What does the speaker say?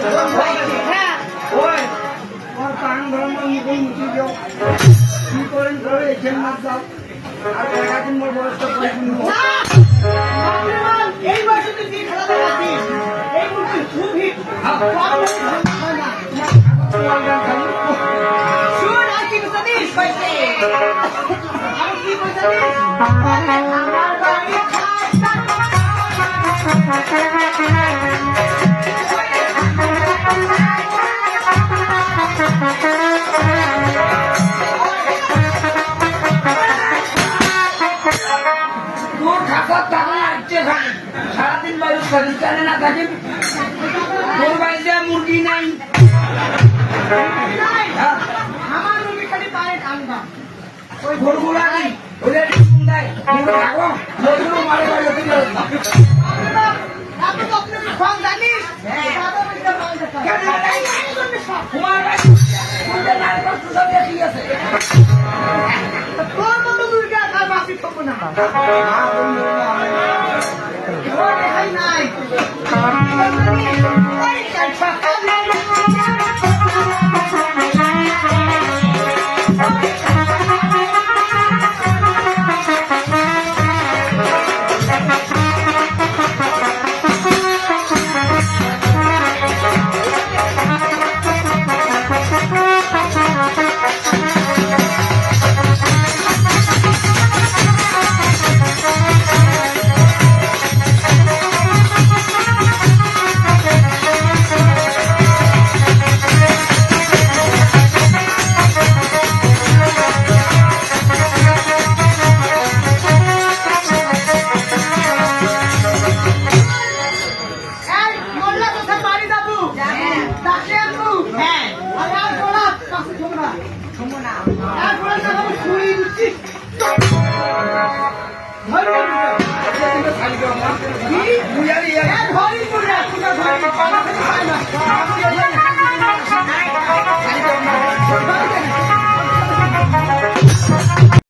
হ্যাঁ ওই ওর কান ধর্ম মুখে মুখে যাও কি করেন করে এখানে মাছ দাও আর একদিন মোর বয়সটা পরিপূর্ণ এই বয়সে তুই কি খেলা দেখাচ্ছিস এই মুহূর্তে খুব হিট শুন আর কি জানিস কইছে আর কি কইছে আমার বাড়ি তোর খাতা টাকা আসছে সারাদিন বাইরে শরীর চালে না থাকে তোর বাড়িতে মুরগি নাই আমার মুরগি খালি পায়ে টানবা ওই গরুগুলা নেই ওদের দেয় থাকো গরুগুলো মারে বাড়ি হতে গেল আপনি তো আপনি ফোন জানিস দাদা মিলে পায়ে দেখা তোমার বাড়ি তোদের নারী কষ্ট সব দেখি আছে তোর মতো মুরগি আর বাসি থাকবো না ওর দেখাই নাই বুঝালি